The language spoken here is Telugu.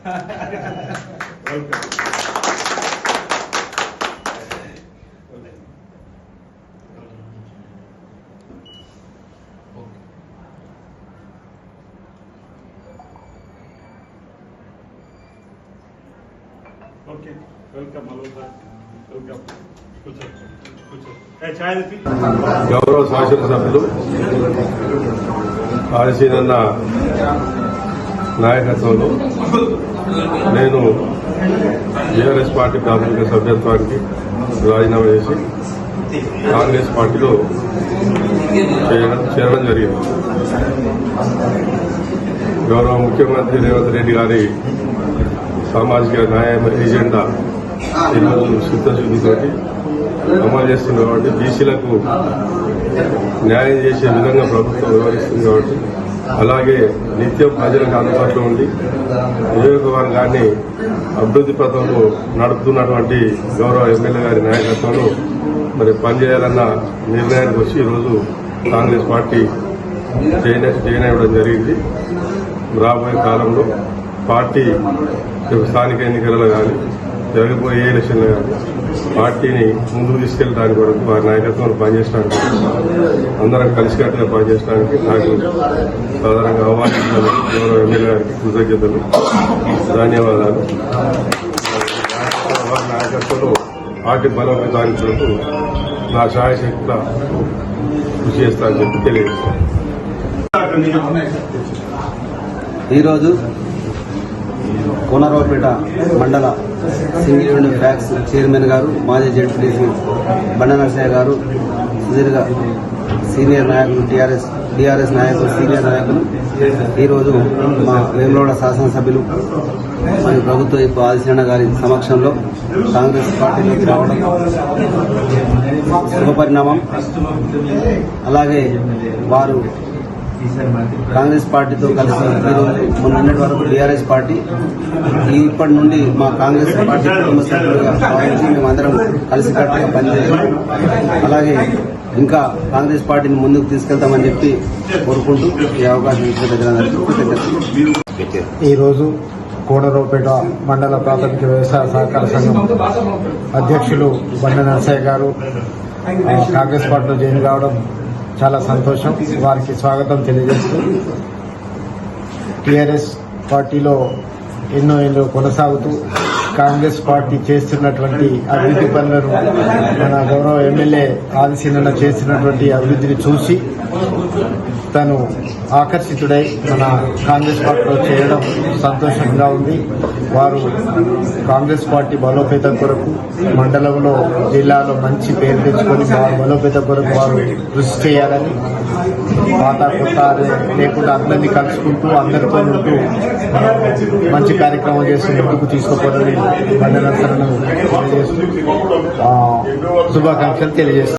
Okay welcome. వెల్కమ్. గౌరవ శాసనసభ్యులు ఆర్సీనన్న నాయకత్వంలో నేను టీఆర్ఎస్ పార్టీ ప్రాథమిక సభ్యత్వానికి రాజీనామా చేసి కాంగ్రెస్ పార్టీలో చేరడం జరిగింది. గౌరవ ముఖ్యమంత్రి రేవంత్ రెడ్డి గారి సామాజిక న్యాయ ఎజెండా ఈరోజు చిత్తశుద్ధితో అమలు చేస్తుంది కాబట్టి బీసీలకు న్యాయం చేసే విధంగా ప్రభుత్వం వ్యవహరిస్తుంది కాబట్టి అలాగే నిత్యం ప్రజలకు అందుబాటులో ఉండి నియోజకవర్గాన్ని అభివృద్ధి పథంలో నడుపుతున్నటువంటి గౌరవ ఎమ్మెల్యే గారి నాయకత్వంలో మరి పనిచేయాలన్న నిర్ణయానికి వచ్చి ఈరోజు కాంగ్రెస్ పార్టీ జాయిన్ అవ్వడం జరిగింది. రాబోయే కాలంలో పార్టీ స్థానిక ఎన్నికలలో కానీ జరగబోయే ఎలక్షన్లు కానీ పార్టీని ముందుకు తీసుకెళ్ళడానికి వరకు వారి నాయకత్వంలో పనిచేయడానికి అందరం కలిసికట్టుగా పనిచేయడానికి నాకు సాధారణంగా ఆహ్వానించిన గౌరవ ఎమ్మెల్యే గారికి కృతజ్ఞతలు, ధన్యవాదాలు. వారి నాయకత్వంలో పార్టీ బలోపేతానికి కొరకు నా శాయశక్తిగా కృషి చేస్తానని చెప్పి తెలియజేస్తాను. ఈరోజు కోనరావుపేట మండల సింగిల్ యూనిట్ ఫ్యాక్స్ చైర్మన్ గారు, మాజీ జడ్పీటీసీ బండ నరసయ్య గారు, సుదీర్ఘ సీనియర్ నాయకులు, టీఆర్ఎస్ నాయకులు, సీనియర్ నాయకులు ఈరోజు మా వేములవాడ శాసనసభ్యులు మరియు ప్రభుత్వ ఆదిశరణ గారి సమక్షంలో కాంగ్రెస్ పార్టీలోకి రావడం శుభపరిణామం. అలాగే వారు కాంగ్రెస్ పార్టీతో కలిసి ఈరోజు మొన్నటి వరకు టీఆర్ఎస్ పార్టీ, ఇప్పటి నుండి మా కాంగ్రెస్ పార్టీ కుటుంబ సభ్యులుగా భావించి మేమందరం కలిసికట్టుగా పనిచేయాలి. అలాగే ఇంకా కాంగ్రెస్ పార్టీని ముందుకు తీసుకెళ్తామని చెప్పి కోరుకుంటూ ఈ అవకాశం ఇచ్చిన ప్రజలందరికీ ఈరోజు కోనరావుపేట మండల ప్రాథమిక వ్యవసాయ సహకార సంఘం అధ్యక్షులు బండ నరసయ్య గారు కాంగ్రెస్ పార్టీలో జాయిన్ కావడం చాలా సంతోషం. వారికి స్వాగతం తెలియజేస్తూ టీఆర్ఎస్ పార్టీలో ఎన్నో ఏళ్ళు కొనసాగుతూ కాంగ్రెస్ పార్టీ చేస్తున్నటువంటి అభివృద్ధి పనులను మన గౌరవ ఎమ్మెల్యే ఆదిశీనన్న చేస్తున్నటువంటి అభివృద్ధిని చూసి తను ఆకర్షితుడై మన కాంగ్రెస్ పార్టీలో చేయడం సంతోషంగా ఉంది. వారు కాంగ్రెస్ పార్టీ బలోపేతం కొరకు మండలంలో, జిల్లాలో మంచి పేరు తెచ్చుకొని బలోపేతం కొరకు వారు కృషి చేయాలని, పాత కొత్త లేకుండా అందరినీ కలుసుకుంటూ అందరితో ఉంటూ మంచి కార్యక్రమం చేస్తూ ముందుకు తీసుకుపోవాలని బండ నరసయ్యను తెలియజేస్తూ శుభాకాంక్షలు తెలియజేస్తారు.